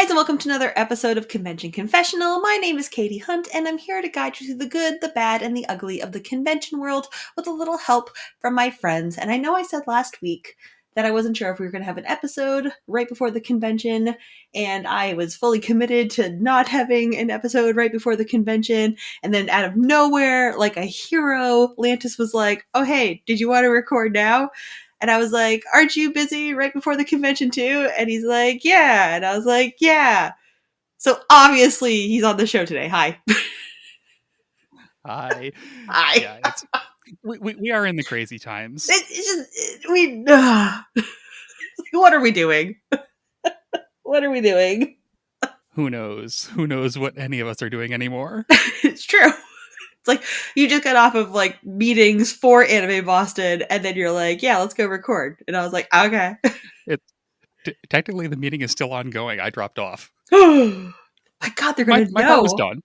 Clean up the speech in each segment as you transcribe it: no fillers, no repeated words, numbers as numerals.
guys, and welcome to another episode of Convention Confessional. My name is Katy Hunt, and I'm here to guide you through the good, the bad, and the ugly of the convention world with a little help from my friends. And I know I said last week that I wasn't sure if we were going to have an episode right before the convention, and I was fully committed to not having an episode right before the convention. And then out of nowhere, like a hero, Lantis was like, "Oh, hey, did you want to record now?" And I was like, "Aren't you busy right before the convention too?" And he's like, "Yeah." And I was like, "Yeah." So obviously he's on the show today. Hi. Hi. Hi. Yeah, we are in the crazy times. What are we doing? What are we doing? Who knows? Who knows what any of us are doing anymore? It's true. It's like you just got off of like meetings for Anime Boston, and then you're like, "Yeah, let's go record." And I was like, "Okay." Technically, the meeting is still ongoing. I dropped off. My God, they're gonna know. My part was done.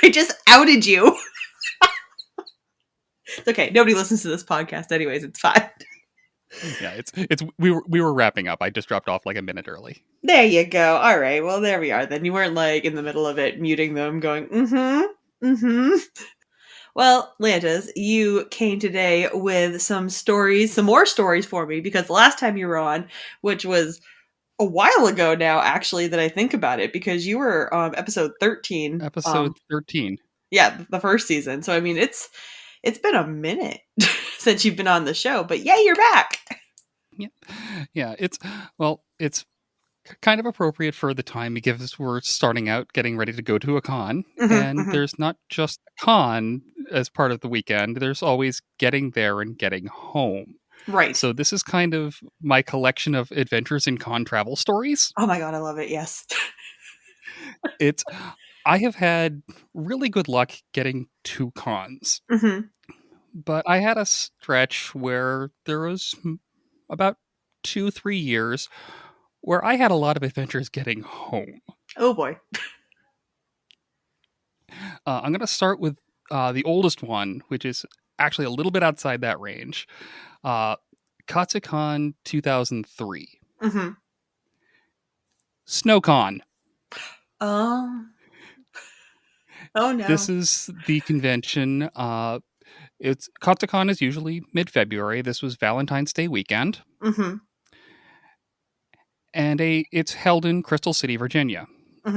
I just outed you. It's okay. Nobody listens to this podcast, anyways. It's fine. Yeah, we were wrapping up. I just dropped off like a minute early. There you go. All right. Well, there we are. Then you weren't like in the middle of it, muting them, going, Well, Lantis, you came today with some more stories for me, because the last time you were on, which was a while ago now, actually, that I think about it, because you were episode 13. Episode 13. Yeah, the first season. So, I mean, it's been a minute since you've been on the show, but yay, you're back. Yeah, it's kind of appropriate for the time, because we're starting out getting ready to go to a con, and there's not just a con as part of the weekend. There's always getting there and getting home. Right. So this is kind of my collection of adventures in con travel stories. Oh my God, I love it. Yes. I have had really good luck getting to cons, but I had a stretch where there was about 2-3 years where I had a lot of adventures getting home. Oh boy. I'm going to start with the oldest one, which is actually a little bit outside that range. Katsucon 2003. SnowCon. Oh no. This is the convention. Katsucon is usually mid-February. This was Valentine's Day weekend. And it's held in Crystal City, Virginia,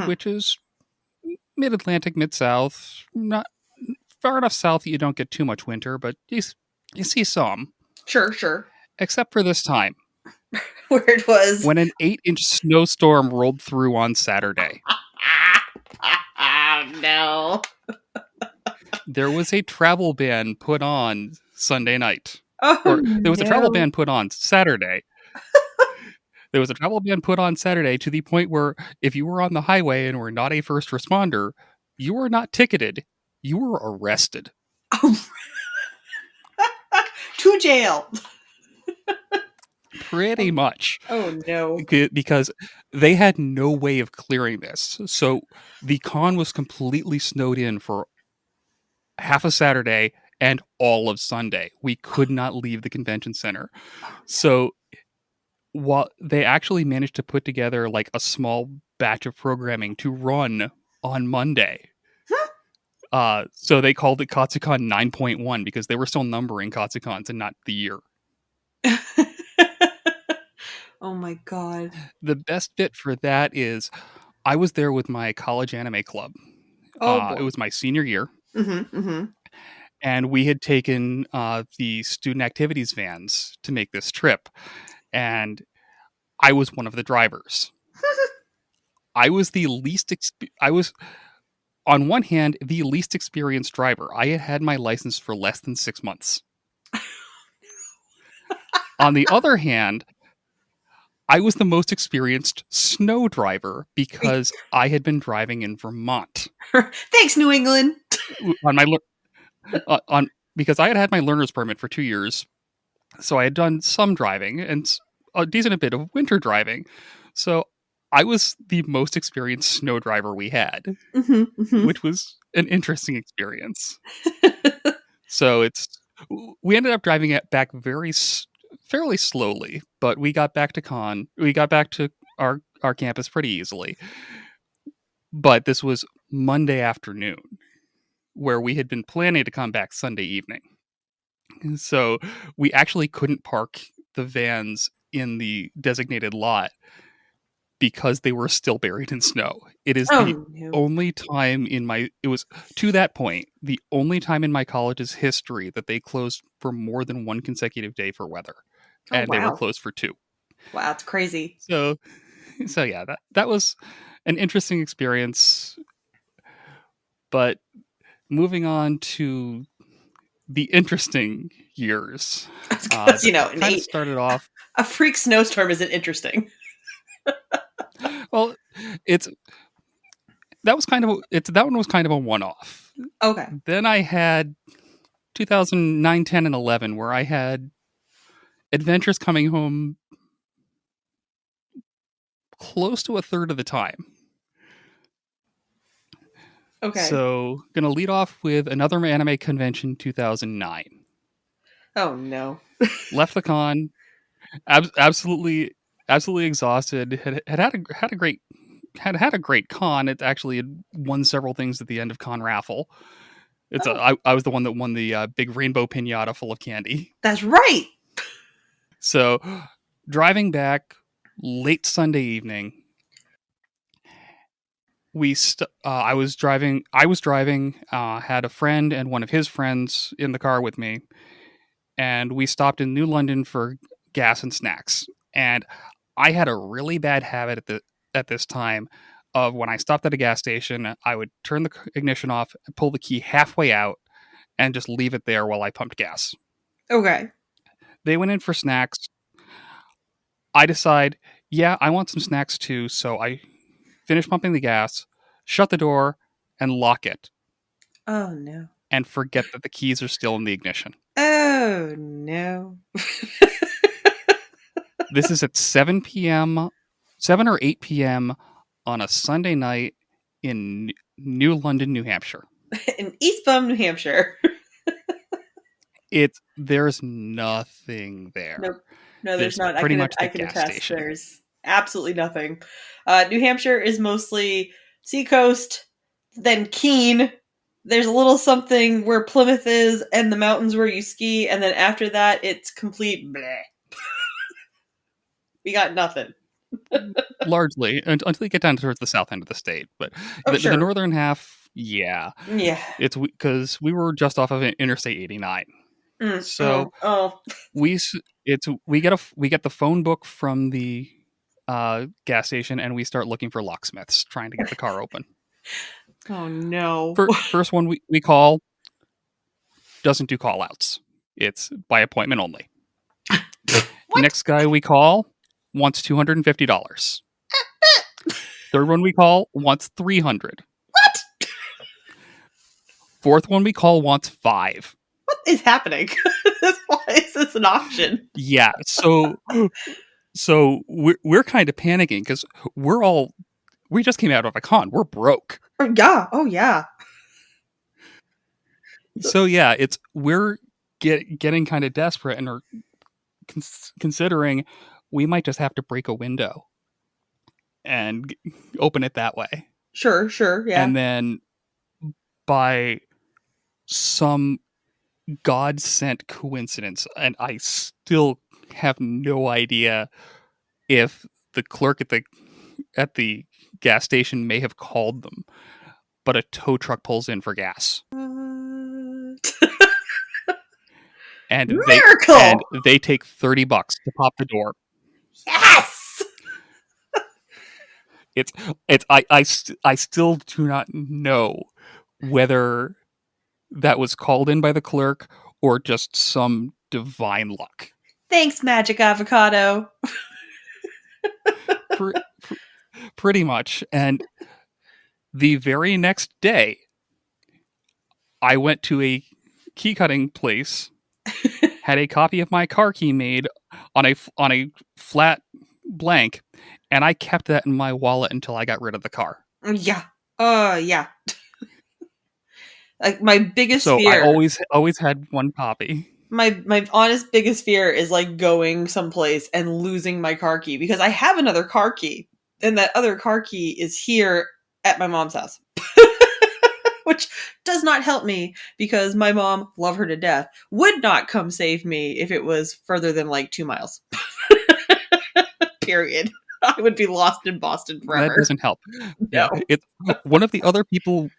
which is mid-Atlantic, mid-South, not far enough south that you don't get too much winter, but you see some. Sure. Except for this time. Where it was. When an 8-inch snowstorm rolled through on Saturday. Oh, no. There was a travel ban put on Sunday night. There was a travel ban put on Saturday. There was a travel ban put on Saturday to the point where if you were on the highway and were not a first responder, you were not ticketed. You were arrested. To jail. Pretty much. Oh, no. Because they had no way of clearing this. So the con was completely snowed in for half of Saturday and all of Sunday. We could not leave the convention center. So while they actually managed to put together like a small batch of programming to run on Monday. So they called it Katsucon 9.1 because they were still numbering Katsucons and not the year. Oh my God. The best bit for that is I was there with my college anime club. It was my senior year. And we had taken the student activities vans to make this trip. And I was one of the drivers. I was on one hand, the least experienced driver. I had had my license for less than 6 months. On the other hand, I was the most experienced snow driver because I had been driving in Vermont. Thanks, New England. Because I had had my learner's permit for 2 years, so I had done some driving and a decent bit of winter driving. So I was the most experienced snow driver we had, which was an interesting experience. So we ended up driving it back fairly slowly, but we got back to our our campus pretty easily. But this was Monday afternoon, where we had been planning to come back Sunday evening. So we actually couldn't park the vans in the designated lot because they were still buried in snow. It is the Oh no. only time it was to that point, the only time in my college's history that they closed for more than one consecutive day for weather. Oh And they were wow. closed for 2. Wow, it's crazy. So so yeah, that was an interesting experience. But moving on to the interesting years, Because an kind of eight started off. a freak snowstorm isn't interesting. Well, it's that one was kind of a one-off. Okay. Then I had 2009, 10, and 11, where I had adventures coming home close to a third of the time. Okay. So, gonna lead off with another anime convention, 2009. Oh no. Left the con, absolutely exhausted. Had a great had a great con. It actually had won several things at the end of con raffle. Oh, I was the one that won the big rainbow pinata full of candy. that's right. So, driving back late Sunday evening, I was driving. Had a friend and one of his friends in the car with me, and we stopped in New London for gas and snacks. And I had a really bad habit at this time of when I stopped at a gas station, I would turn the ignition off, pull the key halfway out, and just leave it there while I pumped gas. Okay. They went in for snacks. I decide, yeah, I want some snacks too. So I finish pumping the gas, shut the door, and lock it, Oh no. and forget that the keys are still in the ignition. Oh no. This is at 7 p.m., 7 or 8 p.m. on a Sunday night in New London, New Hampshire. In East Bum, New Hampshire. There's nothing there. Nope. No, there's There's not. pretty much I the can gas attest. station. There's absolutely nothing. New Hampshire is mostly seacoast, then Keene. There's a little something where Plymouth is, and the mountains where you ski, and then after that, it's complete bleh. We got nothing. Largely until you get down towards the south end of the state, but Oh, the sure. northern half, yeah, Yeah. it's because we were just off of Interstate 89. So Oh, oh. we get the phone book from the gas station, and we start looking for locksmiths trying to get the car open. Oh, no. First one we call doesn't do call outs. It's by appointment only. What? Next guy we call wants $250. Third one we call wants $300. What? Fourth one we call wants $5. What is happening? Why is this an option? Yeah, so we're kind of panicking because we just came out of a con. We're broke. Oh, yeah. Oh, yeah. So yeah, we're getting kind of desperate and are considering we might just have to break a window and open it that way. Sure, sure. Yeah. And then by some God sent coincidence, and I still have no idea if the clerk at the gas station may have called them, but a tow truck pulls in for gas. And Miracle! they take $30 to pop the door. Yes! I still do not know whether that was called in by the clerk or just some divine luck. Thanks, Magic Avocado. Pretty much. And the very next day, I went to a key cutting place, had a copy of my car key made on a flat blank, and I kept that in my wallet until I got rid of the car. Yeah. Yeah. Like my biggest So fear. I always had one copy. My honest biggest fear is like going someplace and losing my car key because I have another car key. and that other car key is here at my mom's house. Which does not help me because my mom, love her to death, would not come save me if it was further than like 2 miles. Period. I would be lost in Boston That forever. doesn't help. Yeah, No. it's one of the other people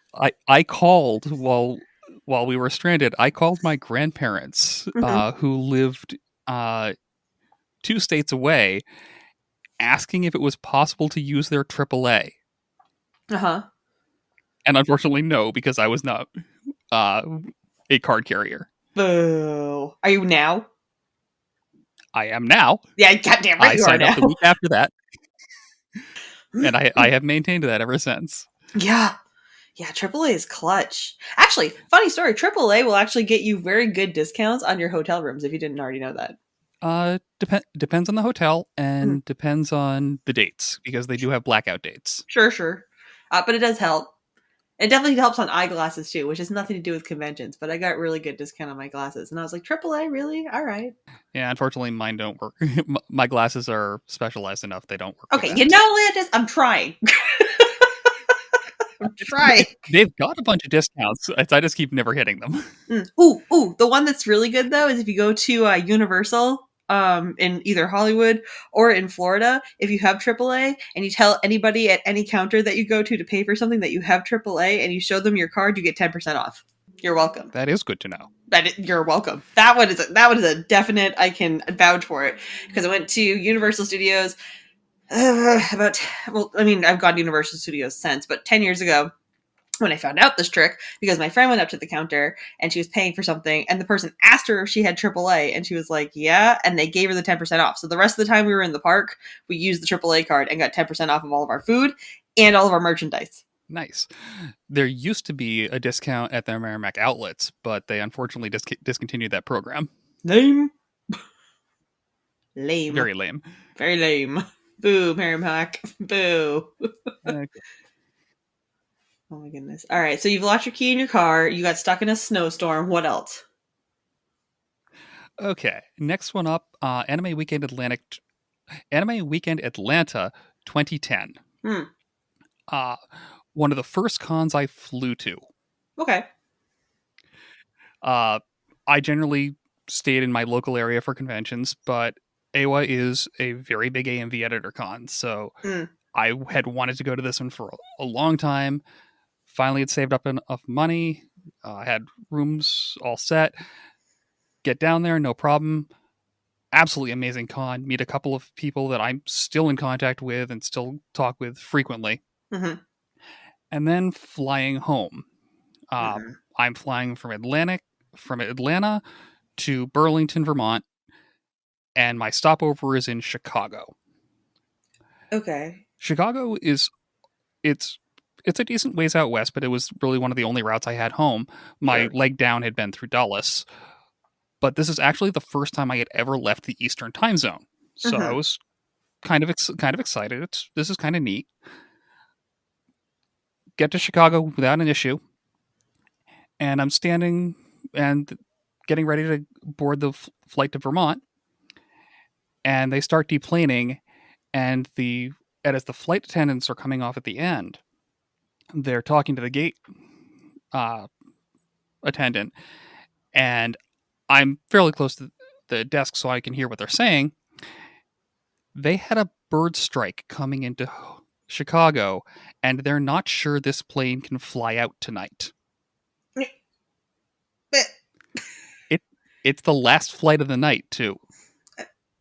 I called while we were stranded. I called my grandparents, Mm-hmm. who lived 2 states away, asking if it was possible to use their AAA. Uh-huh. And unfortunately, no, because I was not uh, a card carrier. Boo. Are you now? I am now. Yeah, goddamn right I you are signed up now. the week after that, and I have maintained that ever since. Yeah. Yeah, AAA is clutch. Actually, funny story, AAA will actually get you very good discounts on your hotel rooms if you didn't already know that. Depends on the hotel Mhm. and depends on the dates because they do have blackout dates. Sure, sure. But it does help. It definitely helps on eyeglasses too, which has nothing to do with conventions, but I got really good discount on my glasses. And I was like, AAA, really? All right. Yeah, unfortunately, mine don't work. My glasses are specialized enough; they don't work with Okay, you that. know, Lantis, I'm trying. I'm trying. They've got a bunch of discounts. I just keep never hitting them. Ooh. The one that's really good though is if you go to Universal, in either Hollywood or in Florida, if you have AAA and you tell anybody at any counter that you go to pay for something that you have AAA and you show them your card, you get 10% off. You're welcome. That is good to know. You're welcome. That one is a definite. I can vouch for it because I went to Universal Studios I've gone to Universal Studios since, but 10 years ago when I found out this trick because my friend went up to the counter and she was paying for something and the person asked her if she had AAA and she was like, yeah, and they gave her the 10% off. So the rest of the time we were in the park, we used the AAA card and got 10% off of all of our food and all of our merchandise. Nice. There used to be a discount at the Merrimack outlets, but they unfortunately discontinued that program. Lame. Lame. Very lame. Very lame. Boo, Merrimack. Boo. Okay. Oh my goodness. All right, so you've lost your key in your car. You got stuck in a snowstorm. What else? Okay. Next one up, Anime Weekend Atlanta 2010. Hmm. Uh, one of the first cons I flew to. Okay. Uh, I generally stayed in my local area for conventions, but AWA is a very big AMV editor con, so Hmm. I had wanted to go to this one for a long time. Finally, had saved up enough money. I had rooms all set. Get down there, no problem. Absolutely amazing con. Meet a couple of people that I'm still in contact with and still talk with frequently. Mm-hmm. And then flying home. Mm-hmm. I'm flying from Atlanta to Burlington, Vermont, and my stopover is in Chicago. Okay. Chicago is it's it's a decent ways out west, but it was really one of the only routes I had home. My Sure. leg down had been through Dulles, but this is actually the first time I had ever left the Eastern time zone. So I Mm-hmm. was kind of excited. This is kind of neat. Get to Chicago without an issue, and I'm standing and getting ready to board the flight to Vermont, and they start deplaning, and as the flight attendants are coming off at the end, they're talking to the gate uh, attendant, and I'm fairly close to the desk so I can hear what they're saying. They had a bird strike coming into Chicago, and they're not sure this plane can fly out tonight. It it's the last flight of the night too,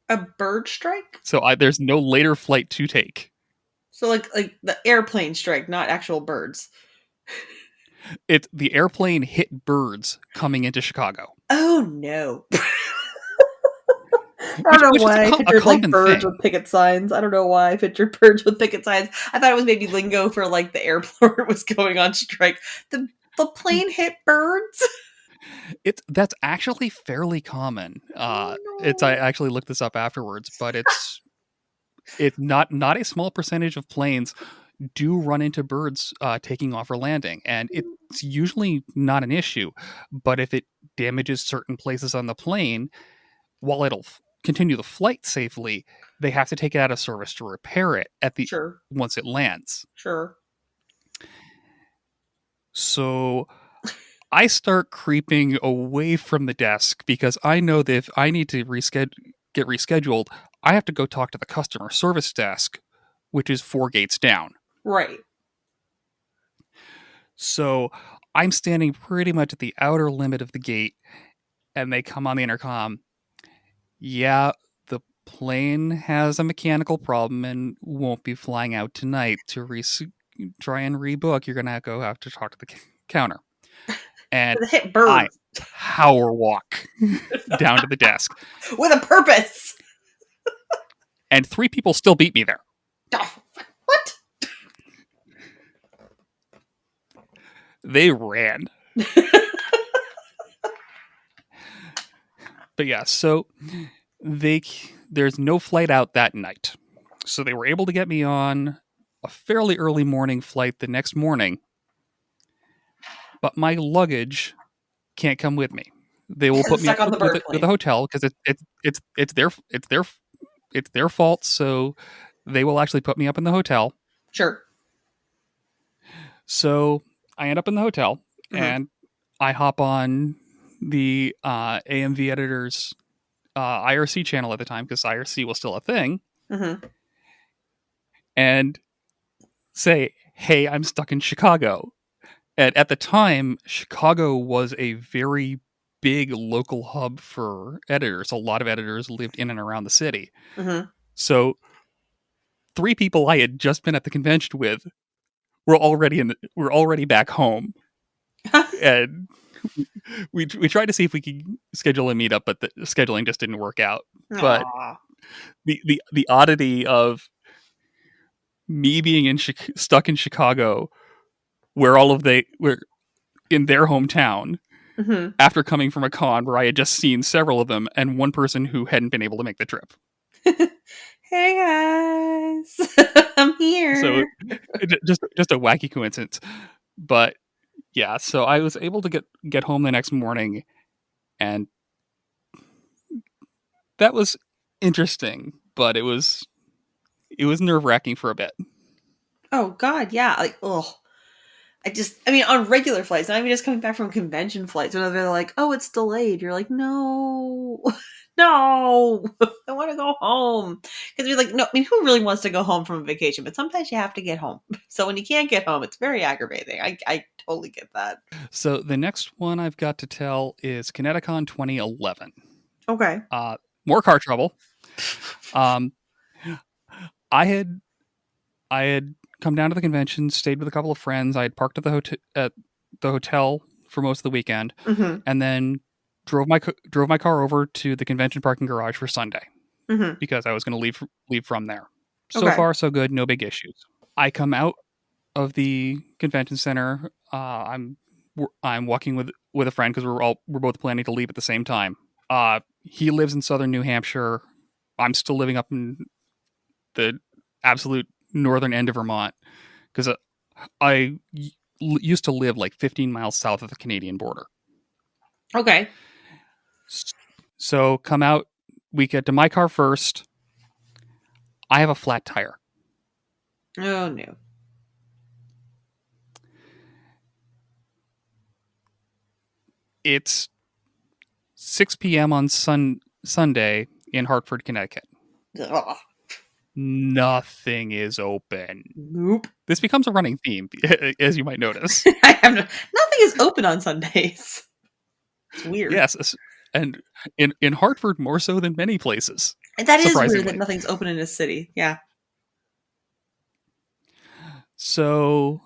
A bird strike? so there's no later flight to take. So like the airplane strike, not actual birds. The airplane hit birds coming into Chicago, Oh no. I don't which know which is why I a pictured like common birds thing. with picket signs. I don't know why I pictured birds with picket signs. I thought it was maybe lingo for like the airport was going on strike. The plane hit birds? That's actually fairly common. Oh It's I no. actually looked this up afterwards, but it's not a small percentage of planes do run into birds taking off or landing, and it's usually not an issue. But if it damages certain places on the plane, while continue the flight safely, they have to take it out of service to repair it at the Sure. once it lands. Sure. So I start creeping away from the desk because I know that if I need to get rescheduled, I have to go talk to the customer service desk, which is 4 gates down. Right. So I'm standing pretty much at the outer limit of the gate, and they come on the intercom. Yeah, the plane has a mechanical problem and won't be flying out tonight. To try and rebook, you're gonna go have to talk to the counter. And With a hit I bird. power walk down to the desk, With a purpose. and 3 people still beat me there. Oh, what? They ran. But yeah, so there's no flight out that night. So they were able to get me on a fairly early morning flight the next morning, but my luggage can't come with me. They will put me up Stuck on the with bird a plane. hotel because it's their fault. So they will actually put me up in the hotel. Sure. So I end up in the hotel Mm-hmm. and I hop on the AMV editor's IRC channel at the time because IRC was still a thing, Mm-hmm. and say, "Hey, I'm stuck in Chicago." And at the time, Chicago was a very big local hub for editors. A lot of editors lived in and around the city. Mm-hmm. So 3 people I had just been at the convention with were already back home, and we tried to see if we could schedule a meetup, but the scheduling just didn't work out. But Aw. the oddity of me being stuck in Chicago, where all of they were in their hometown, Mm-hmm. after coming from a con where I had just seen several of them, and one person who hadn't been able to make the trip. Hey guys. I'm So here. just a wacky coincidence. But yeah, so I was able to get home the next morning, and that was interesting, but it was nerve wracking for a bit. Oh God, yeah. Like, oh. I mean, on regular flights, not even just coming back from convention flights, when they're like, oh, it's delayed. You're like, no, no, I want to go home. Because you're like, no, I mean, who really wants to go home from a vacation? But sometimes you have to get home. So when you can't get home, it's very aggravating. I totally get that. So the next one I've got to tell is Kineticon 2011. Okay. More car trouble. Um, I had I had come down to the convention, stayed with a couple of friends. I had parked at the hotel for most of the weekend, Mm-hmm. and then drove my car over to the convention parking garage for Sunday Mm-hmm. because I was going to leave from there. So Okay. far, so good. No big issues. I come out of the convention center. I'm walking with a friend because we're both planning to leave at the same time. He lives in southern New Hampshire. I'm still living up in the absolute northern end of Vermont because used to live like 15 miles south of the Canadian border. Okay. So come out, we get to my car first. I have a flat tire. Oh no. It's 6 p.m. on Sunday in Hartford, Connecticut. Ugh. Nothing is open. Nope. This becomes a running theme, as you might notice. I have nothing is open on Sundays. It's weird. Yes, and in Hartford more so than many places, And that is weird that surprisingly. nothing's open in a city. Yeah. So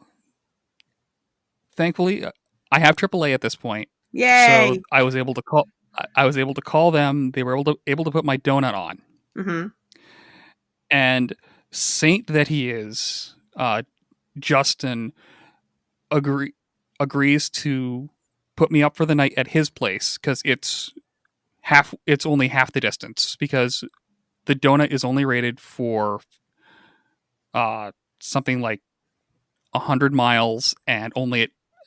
thankfully, I have AAA at this point, so Yay. I was able to call. I was able to call them. They were able to put my donut on, Mm-hmm. and saint that he is, Justin agrees to put me up for the night at his place because it's only half the distance because the donut is only rated for something like 100 miles and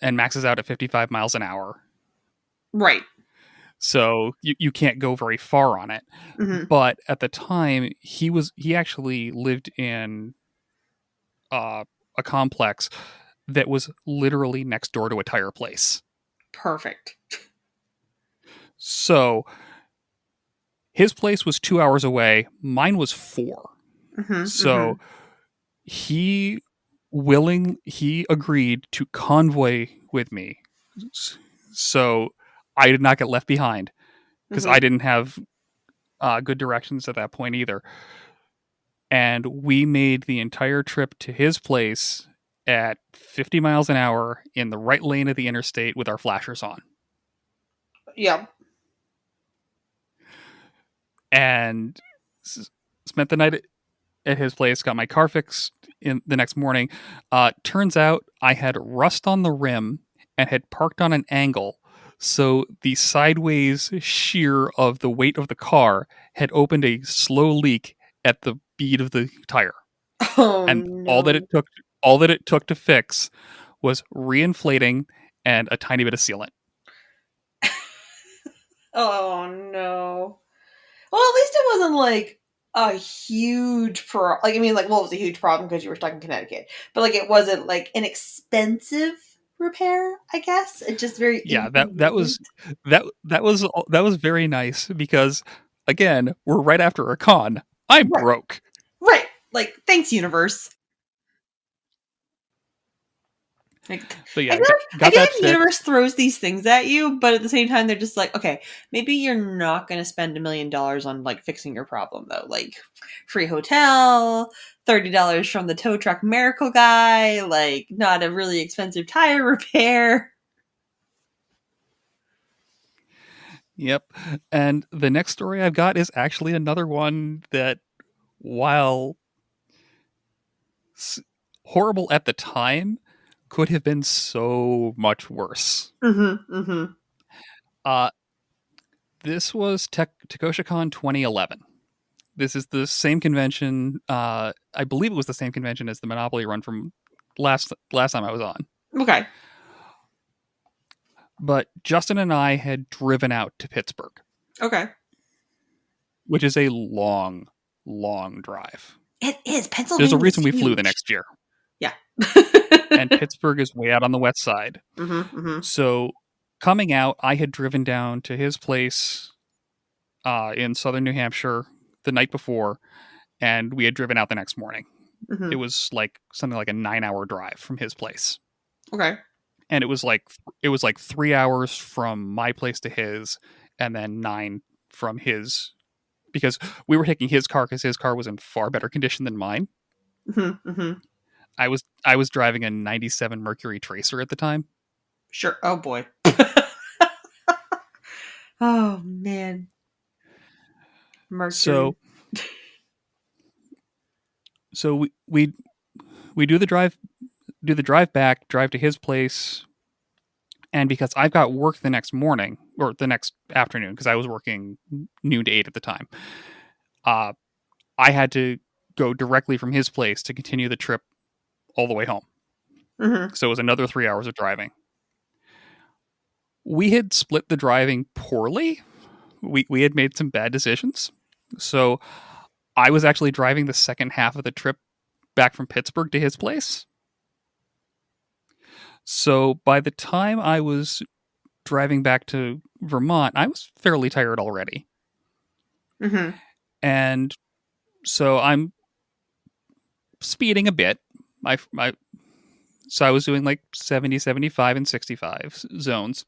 maxes out at 55 miles an hour. Right. so you can't go very far on it. Mhm. But at the time, he actually lived in uh, a complex that was literally next door to a tire place. Perfect. So his place was 2 hours away. Mine was four. Mhm. So Mhm. he he agreed to convoy with me. So I did not get left behind because I Mhm. didn't have good directions at that point either. And we made the entire trip to his place at 50 miles an hour in the right lane of the interstate with our flashers on. Yep. And spent the night at his place, got my car fixed in the next morning. Turns out I had rust on the rim and had parked on an angle. So the sideways shear of the weight of the car had opened a slow leak at the bead of the tire. Oh And no. all that it took to fix was reinflating and a tiny bit of sealant. Oh no. Well, at least it wasn't like a huge like I mean, like, well, it was a huge problem because you were stuck in Connecticut, but like it wasn't like an expensive repair. I guess it's just very Yeah, inconvenient. that was very nice because again, we're right after a con. I'm Right. broke. Right. Like, thanks, universe. Like, So I yeah, feel like I got feel that like the universe fixed. throws these things at you, but at the same time, they're just like, okay, maybe you're not going to spend $1 million on like fixing your problem though. Like, free hotel, $30 from the tow truck miracle guy, like not a really expensive tire repair. Yep. And the next story I've got is actually another one that, while s- horrible at the time, could have been so much worse. Mm-hmm. Mm-hmm. Uh, this was TekoshaCon 2011. This is the same convention. I believe it was the same convention as the Monopoly run from last time I was on. Okay. But Justin and I had driven out to Pittsburgh, Okay. which is a long, long drive. It is. There's a Pennsylvania is reason we flew the huge. next year, Yeah. and Pittsburgh is way out on the west side. Mm-hmm. Mm-hmm. So coming out, I had driven down to his place in southern New Hampshire the night before, and we had driven out the next morning. It Mm-hmm. was like something like a 9 hour drive from his place, Okay. and it was like 3 hours from my place to his, and then nine from his, because we were taking his car because his car was in far better condition than mine. Mm-hmm. Mm-hmm. I was driving a '97 Mercury Tracer at the time. Sure. Oh boy. Oh man. Mercury. So so we do the drive back, drive to his place, and because I've got work the next morning or the next afternoon because I was working noon to 8 at the time. Uh I had to go directly from his place to continue the trip all the way home. Mm-hmm. So it was another 3 hours of driving. We had split the driving poorly. We had made some bad decisions. So I was actually driving the second half of the trip back from Pittsburgh to his place. So by the time I was driving back to Vermont, I was fairly tired already. Mm-hmm. And so I'm speeding a bit. My so I was doing like 70, 75, and 65 zones.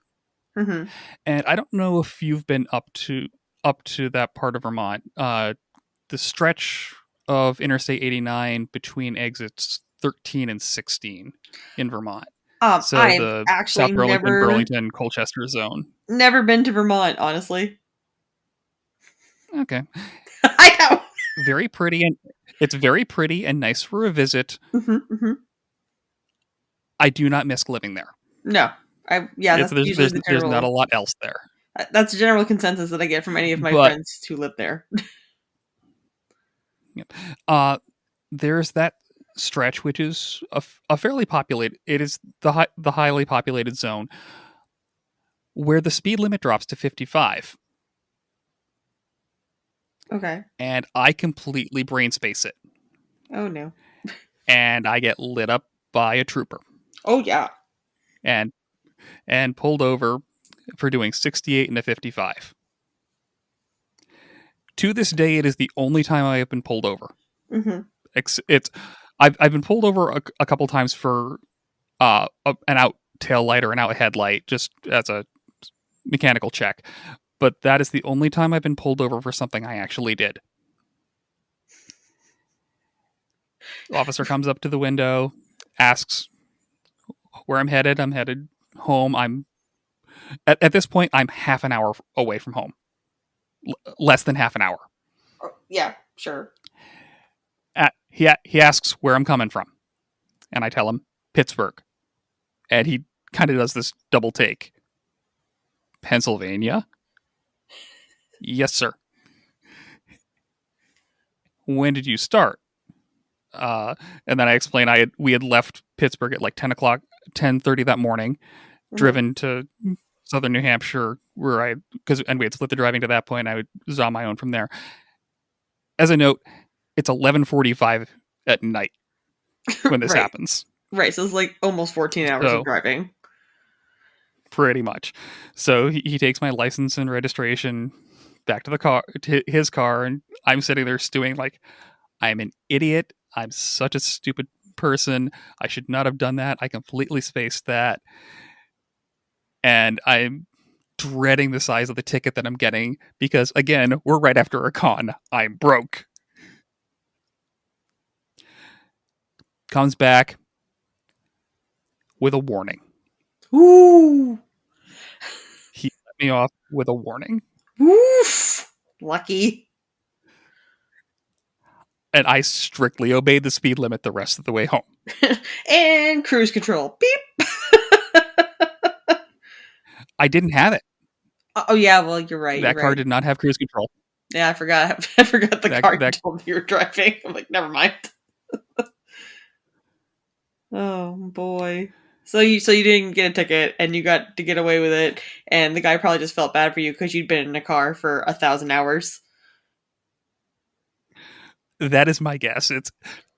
Mm-hmm. And I don't know if you've been up to that part of Vermont. The stretch of Interstate 89 between exits 13 and 16 in Vermont. So I've the actually South Burlington, never Burlington, Colchester zone. never been to Vermont, honestly. Okay. I know. Very pretty, and it's very pretty and nice for a visit. Mm-hmm. Mm-hmm. I do not miss living there. No. Yeah, It's that's usually the there's not a general lot else there. that's the general consensus that I get from any of my But friends who live there. uh there's that stretch which is a fairly populated, it is the highly populated zone. where the speed limit drops to 55. Okay. And I completely brain space it. Oh no. And I get lit up by a trooper Oh yeah. and pulled over for doing 68 and a 55. To this day, it is the only time I have been pulled over. Mm-hmm. It's I've been pulled over a couple times for an out tail light or an out headlight, just as a mechanical check. But that is the only time I've been pulled over for something I actually did. Officer comes up to the window, asks where I'm headed. I'm headed home. I'm at this point I'm half an hour away from home, less than half an hour. Oh, yeah, sure. He asks where I'm coming from, and I tell him Pittsburgh, and he kind of does this double take. Pennsylvania? Yes, sir. When did you start? And then I explained we had left Pittsburgh at like 10:00, 10:30 that morning, Mm-hmm. driven to southern New Hampshire, where and we had split the driving to that point. I was on my own from there. As a note, it's 11:45 at night when this Right. happens. Right. So it's like almost 14 hours of So driving. pretty much. So he takes my license and registration back to the car, to his car, and I'm sitting there stewing like I'm an idiot. I'm such a stupid person. I should not have done that. I completely spaced that. And I'm dreading the size of the ticket that I'm getting because, again, we're right after a con. I'm broke. Comes back with a warning. Ooh. He let me off with a warning. Oof. Lucky. And I strictly obeyed the speed limit the rest of the way home. And cruise control. Beep. I didn't have it. Oh yeah, well you're right. You're That car right. did not have cruise control. Yeah, I forgot. I forgot the car you That told me you were driving. I'm like, never mind. Oh boy. So you didn't get a ticket and you got to get away with it, and the guy probably just felt bad for you because you'd been in a car for 1,000 hours. that is my guess.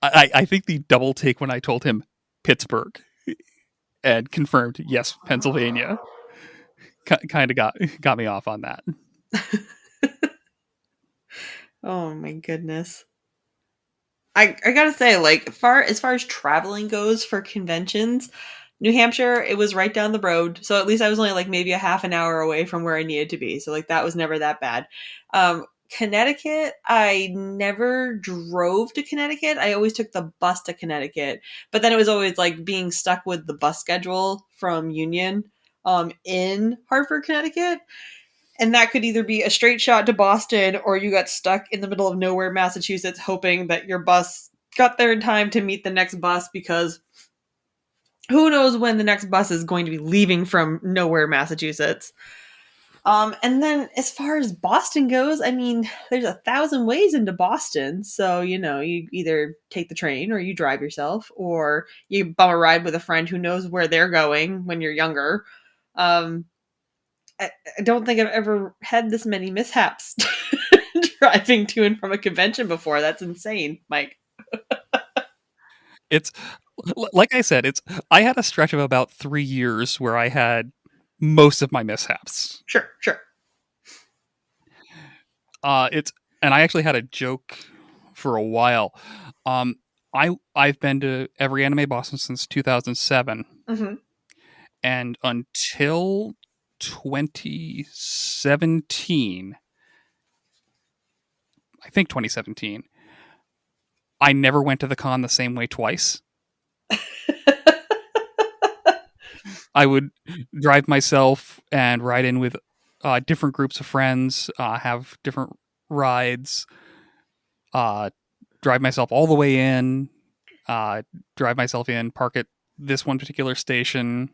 I think the double take when I told him Pittsburgh and confirmed yes Pennsylvania kind of got me off on that. Oh my goodness. I gotta say, like, as far as traveling goes for conventions, New Hampshire, it was right down the road. So at least I was only like maybe a half an hour away from where I needed to be. So like that was never that bad. Connecticut, I never drove to Connecticut. I always took the bus to Connecticut. But then it was always like being stuck with the bus schedule from Union in Hartford, Connecticut. And that could either be a straight shot to Boston or you got stuck in the middle of nowhere, Massachusetts, hoping that your bus got there in time to meet the next bus because who knows when the next bus is going to be leaving from nowhere, Massachusetts. And then as far as Boston goes, I mean, there's 1,000 ways into Boston. So, you either take the train or you drive yourself or you bum a ride with a friend who knows where they're going when you're younger. Um, I don't think I've ever had this many mishaps driving to and from a convention before. That's insane, Mike. It's like I said, I had a stretch of about 3 years where I had most of my mishaps. Sure, sure. It's and I actually had a joke for a while. Um, I've been to every Anime Boston since 2007, Mm-hmm. and until 2017, I think 2017, I never went to the con the same way twice. I would drive myself and ride in with different groups of friends, have different rides, uh, drive myself all the way in, drive myself in, park at this one particular station.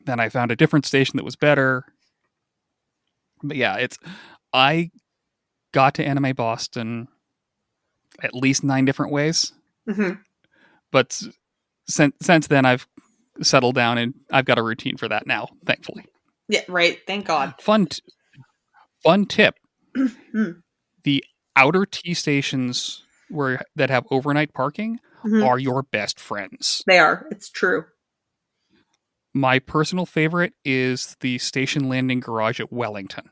Then I found a different station that was better. But yeah, I got to Anime Boston at least 9 different ways. Mm-hmm. But since then, I've settled down and I've got a routine for that now, thankfully. Yeah, right. Thank God. Fun, fun tip: Mm, the outer T stations where that have overnight parking mhm. are your best friends. They are. It's true. My personal favorite is the station landing garage at Wellington.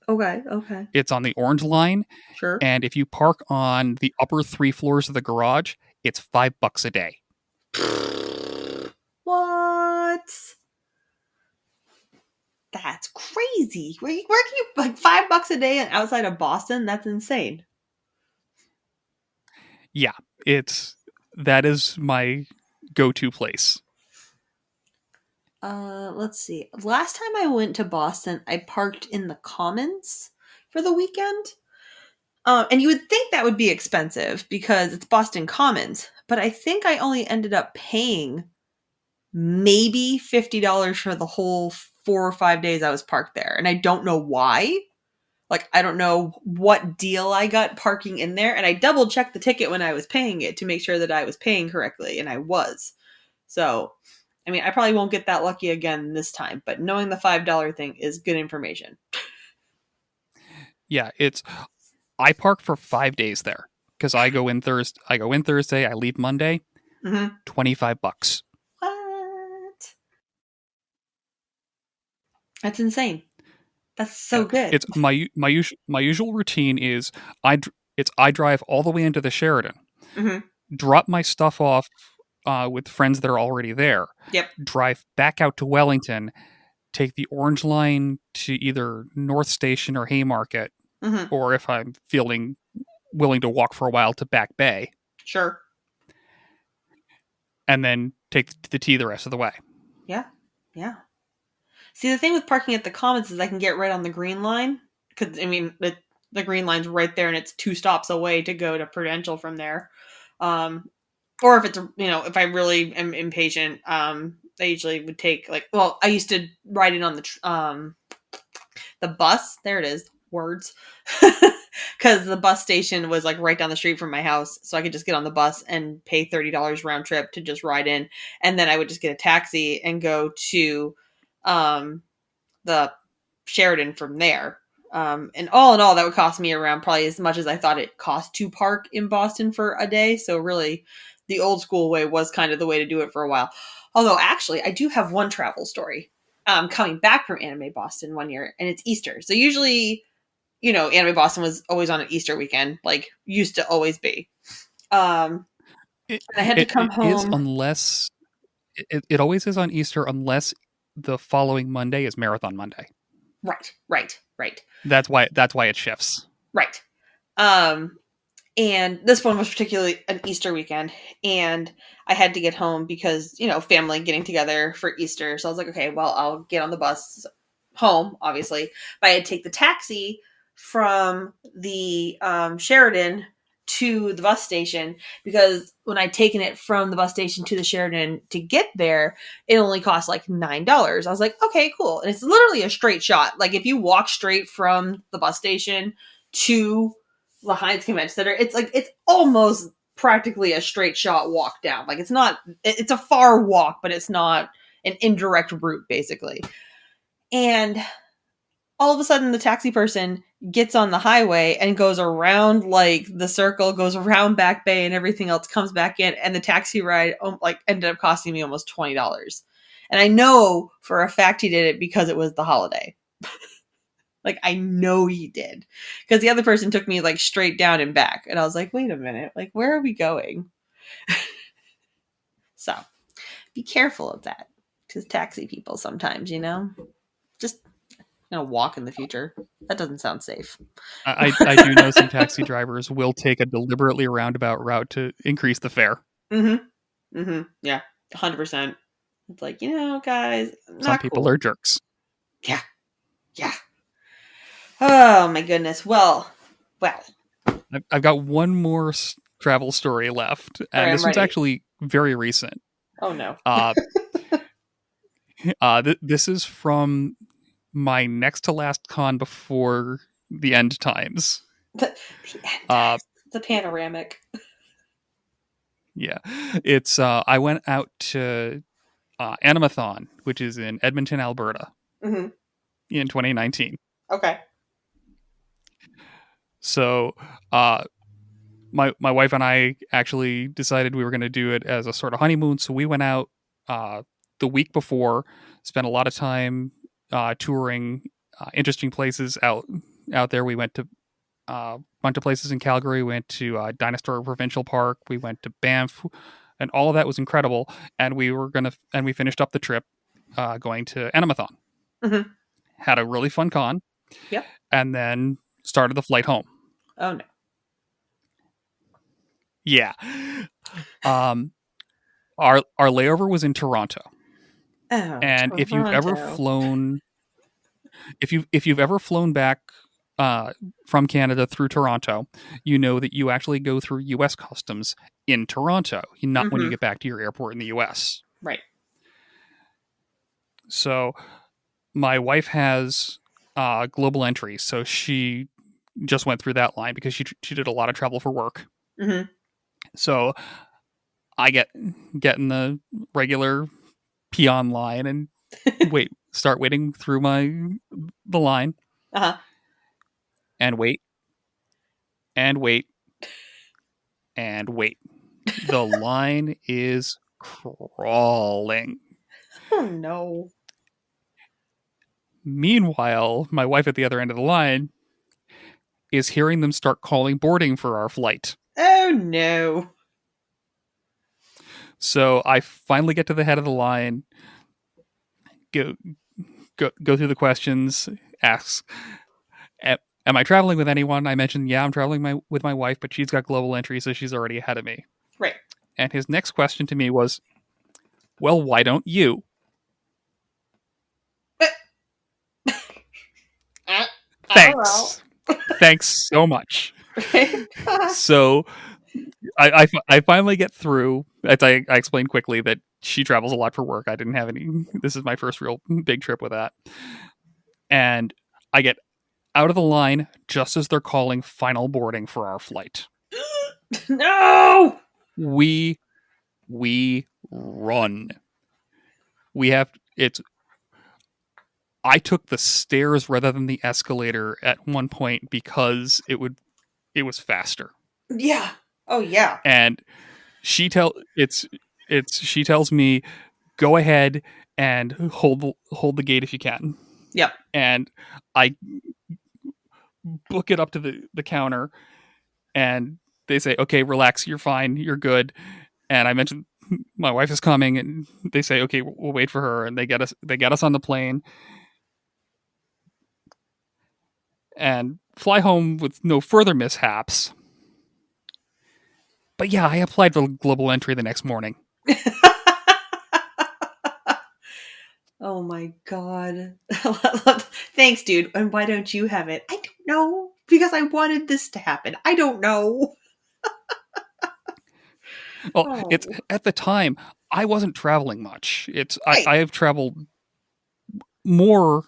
Okay. Okay. It's on the Orange Line, Sure. and if you park on the upper 3 floors of the garage, it's $5 a day. What? That's crazy. Where can you like $5 a day and outside of Boston? That's insane. Yeah, it's that is my go-to place. Let's see. Last time I went to Boston, I parked in the Commons for the weekend. And you would think that would be expensive because it's Boston Commons, but I think I only ended up paying maybe $50 for the whole 4 or 5 days I was parked there. And I don't know why. Like, I don't know what deal I got parking in there. And I double checked the ticket when I was paying it to make sure that I was paying correctly. And I was. So, I mean, I probably won't get that lucky again this time, but knowing the $5 thing is good information. Yeah, it's I park for 5 days there because I go in Thursday. I go in Thursday. I leave Monday. Mm-hmm. $25. What? That's insane. That's Yeah, so good. it's my usual routine is I drive all the way into the Sheraton, Mm-hmm. drop my stuff off with friends that are already there, Yep. drive back out to Wellington, take the Orange Line to either North Station or Haymarket, Mm-hmm. or if I'm feeling willing to walk for a while to Back Bay, Sure. and then take the T the rest of the way. Yeah. Yeah. See, the thing with parking at the Commons is I can get right on the Green Line because I mean the Green Line's right there and it's 2 stops away to go to Prudential from there. Um, or if it's if I really am impatient, I usually would take like I used to ride it on the bus. There it is, words. Because the bus station was like right down the street from my house, so I could just get on the bus and pay $30 round trip to just ride in, and then I would just get a taxi and go to um, the Sheridan from there. And all in all, that would cost me around probably as much as I thought it cost to park in Boston for a day. So really, the old school way was kind of the way to do it for a while. Although actually, I do have one travel story. Coming back from Anime Boston one year, and it's Easter. So usually, Anime Boston was always on an Easter weekend, like used to always be. Um, It and I had to come it is home. unless it always is on Easter unless the following Monday is Marathon Monday. Right, right, right, That's why it shifts. right. Um, and this one was particularly an Easter weekend, and I had to get home because family getting together for Easter. So I was like, okay, well, I'll get on the bus home, obviously, but I had to take the taxi from the Sheridan to the bus station because when I'd taken it from the bus station to the Sheridan to get there, it only cost like $9. I was like, okay, cool. And it's literally a straight shot. Like if you walk straight from the bus station to the Heinz Convention Center, it's almost practically a straight shot walk down. Like it's a far walk, but it's not an indirect route, basically. And all of a sudden, the taxi person gets on the highway and goes around like the circle, goes around Back Bay, and everything else comes back in. And the taxi ride like ended up costing me almost $20. And I know for a fact he did it because it was the holiday. Like I know he did because the other person took me like straight down and back, and I was like, wait a minute, like where are we going? So be careful of that because taxi people sometimes, just walk in the future. That doesn't sound safe. I do know some taxi drivers will take a deliberately roundabout route to increase the fare. Mm-hmm. Mm-hmm. Yeah. 100%. It's like, guys, Some not people cool. are jerks. Yeah. Yeah. Oh my goodness. Well. I've got one more travel story left, All right, and I'm this one's ready. actually very recent. Oh no. Uh, this is from my next to last con before the end times. The end Uh, times. The panoramic. yeah, it's I went out to Animathon, which is in Edmonton, Alberta. Mm-hmm. in 2019. Okay. So, my wife and I actually decided we were going to do it as a sort of honeymoon. So we went out uh, the week before, spent a lot of time touring interesting places out there. We went to a bunch of places in Calgary. We went to Dinosaur Provincial Park. We went to Banff, and all of that was incredible. And we finished up the trip going to Animathon. Hmm. Had a really fun con, Yep. and then started the flight home. Oh no. Yeah. Um, our layover was in Toronto, Oh, and Toronto. if you've ever flown back from Canada through Toronto, you know that you actually go through U.S. customs in Toronto, not when you Hmm. get back to your airport in the U.S. Right. So my wife has global entry, so she just went through that line because she did a lot of travel for work. Hmm. So I get in the regular peon line and start waiting through the line Uh-huh. and wait and wait and wait. The line is crawling. Oh no. Meanwhile, my wife at the other end of the line is hearing them start calling boarding for our flight. Oh no. So I finally get to the head of the line, go go through the questions, ask, "Am I traveling with anyone?" I mentioned, "Yeah, I'm traveling with my wife, but she's got global entry, so she's already ahead of me." Right. And his next question to me was, "Well, why don't you?" I, I don't know. Thanks, thanks so much. Right. So I finally get through. As I explained quickly that she travels a lot for work. I didn't have any. This is my first real big trip with that, and I get out of the line just as they're calling final boarding for our flight. No. We we run. We have it's. I took the stairs rather than the escalator at one point because it was faster. Yeah. Oh yeah. And she tells me, go ahead and hold the gate if you can. Yep. And I book it up to the counter, and they say, okay, relax, you're fine, you're good. And I mentioned my wife is coming, and they say, okay, we'll wait for her, and they get us on the plane and fly home with no further mishaps. But yeah, I applied for global entry the next morning. Oh my god. Thanks, dude. And why don't you have it? I don't know. Because I wanted this to happen. I don't know. Well, it's Oh. at the time I wasn't traveling much. Right. I have traveled more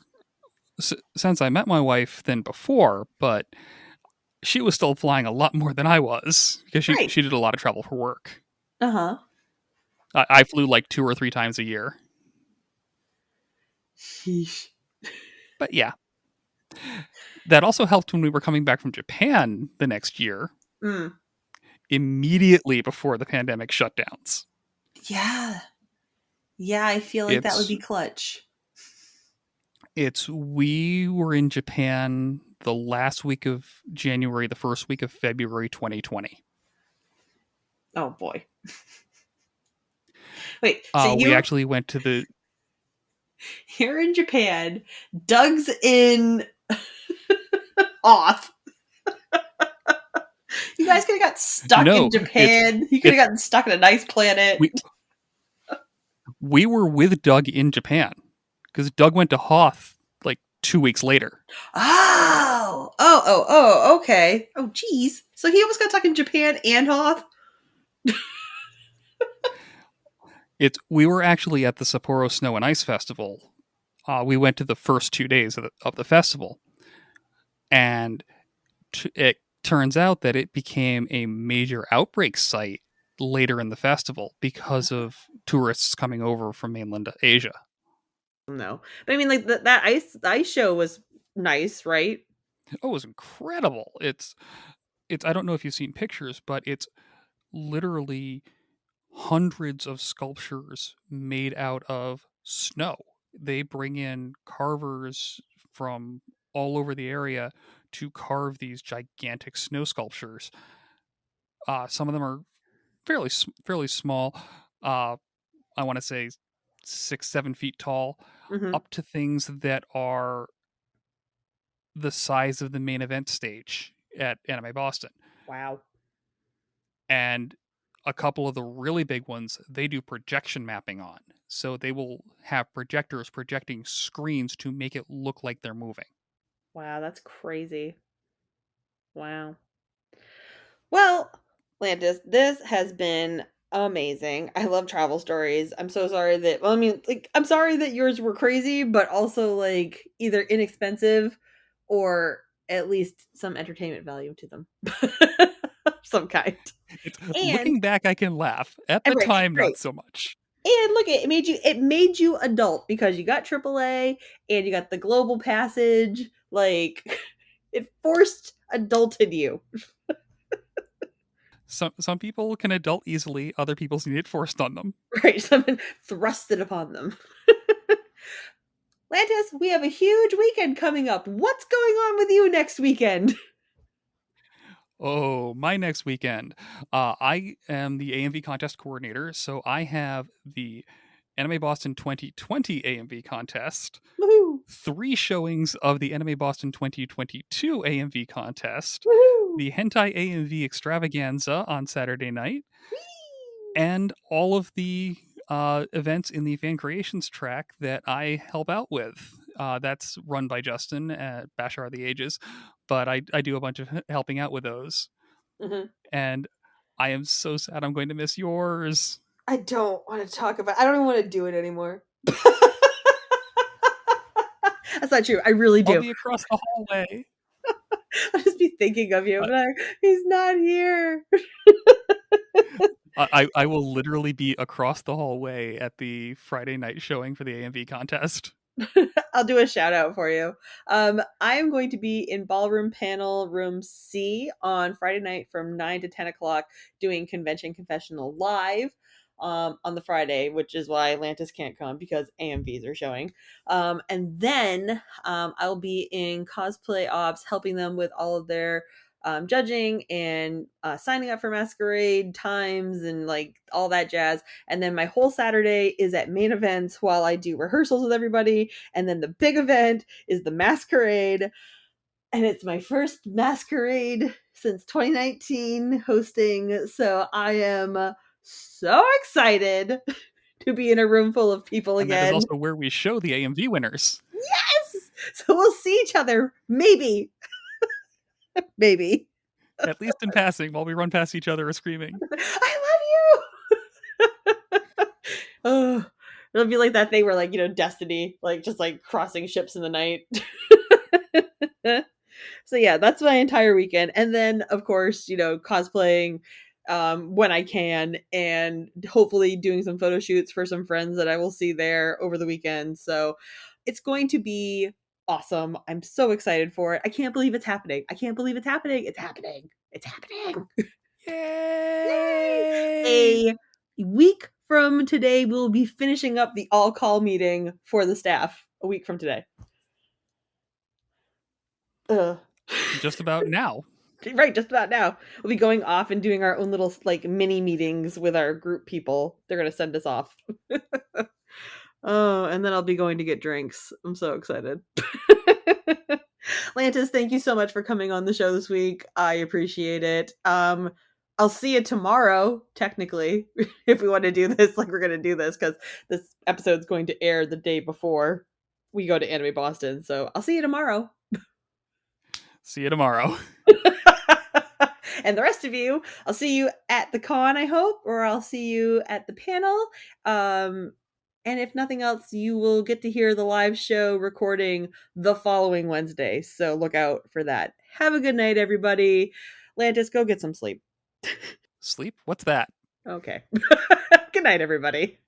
since I met my wife than before, but she was still flying a lot more than I was because Right. she did a lot of travel for work. Uh-huh. I flew like 2 or 3 times a year. Sheesh. But yeah, that also helped when we were coming back from Japan the next year, Mm. immediately before the pandemic shutdowns. Yeah. Yeah, I feel like that would It's be clutch. we were in Japan the last week of January, the first week of February 2020. Oh boy. Wait, so We actually went to the you're in Japan, Doug's in Oth. You guys could have got stuck in no, Japan. You could have it's gotten stuck in a nice planet. we were with Doug in Japan because Doug went to Hoth like 2 weeks later. Okay. Oh, geez. So he almost got stuck in Japan and Hoth? We were actually at the Sapporo Snow and Ice Festival. We went to the first 2 days of the festival, and it turns out that it became a major outbreak site later in the festival because of tourists coming over from mainland Asia. No, but I mean, like that ice show was nice, right? Oh, it was incredible. It's I don't know if you've seen pictures, but it's literally hundreds of sculptures made out of snow. They bring in carvers from all over the area to carve these gigantic snow sculptures. Some of them are fairly small. Uh, I want to say 6 7 feet tall, Hmm. up to things that are the size of the main event stage at Anime Boston. Wow. And a couple of the really big ones they do projection mapping on, so they will have projectors projecting screens to make it look like they're moving. Wow, that's crazy. Wow. Well, Lantis, this has been amazing. I love travel stories. I'm so sorry that, well, I mean, like, I'm sorry that yours were crazy, but also, like, either inexpensive or at least some entertainment value to them. Some kind. It's, And, looking back I can laugh, at the right, time right. not so much. And look, it made you adult because you got AAA and you got the global passage. Like, it forced adulted you. Some people can adult easily, other people need it forced on them. Right? Someone thrust it upon them. Lantis, we have a huge weekend coming up. What's going on with you next weekend? Oh, my next weekend. I am the AMV contest coordinator, so I have the Anime Boston 2020 AMV contest, Woohoo! 3 showings of the Anime Boston 2022 AMV contest, Woohoo! the Hentai AMV extravaganza on Saturday night, Whee! and all of the events in the fan creations track that I help out with. That's run by Justin at Bashar the Ages, but I do a bunch of helping out with those. Mhm. And I am so sad I'm going to miss yours. I don't want to talk about. I don't even want to do it anymore. That's not true. I really I'll do. be across the hallway. I'll just be thinking of you, I, but he's not here. I will literally be across the hallway at the Friday night showing for the AMV contest. I'll do a shout out for you. I am going to be in Ballroom Panel Room C on Friday night from 9 to 10 o'clock doing Convention Confessional live on the Friday, which is why Lantis can't come because AMVs are showing. And then I'll be in Cosplay Ops helping them with all of their judging and signing up for masquerade times and like all that jazz. And then my whole Saturday is at main events while I do rehearsals with everybody. And then the big event is the masquerade. And it's my first masquerade since 2019 hosting. So I am so excited to be in a room full of people And that is again. also where we show the AMV winners, Yes! So we'll see each other. Maybe. Maybe. at least in passing, while we run past each other screaming. I love you. Oh, it'll be like that thing where, like, Destiny, like, just like crossing ships in the night. So yeah, that's my entire weekend. And then of course, cosplaying when I can and hopefully doing some photo shoots for some friends that I will see there over the weekend. So it's going to be awesome. I'm so excited for it. I can't believe it's happening. I can't believe it's happening. It's happening. It's happening. Yay! Yay! A week from today, we'll be finishing up the all call meeting for the staff. A week from today. Ugh. Just about now. Right, just about now. We'll be going off and doing our own little like mini meetings with our group people. They're gonna send us off. Oh, and then I'll be going to get drinks. I'm so excited. Lantis, thank you so much for coming on the show this week. I appreciate it. I'll see you tomorrow, technically, if we want to do this like we're going to do this, because this episode's going to air the day before we go to Anime Boston. So I'll see you tomorrow. See you tomorrow. And the rest of you, I'll see you at the con, I hope, or I'll see you at the panel. And if nothing else, you will get to hear the live show recording the following Wednesday. So look out for that. Have a good night, everybody. Lantis, go get some sleep. Sleep? What's that? Okay. Good night, everybody.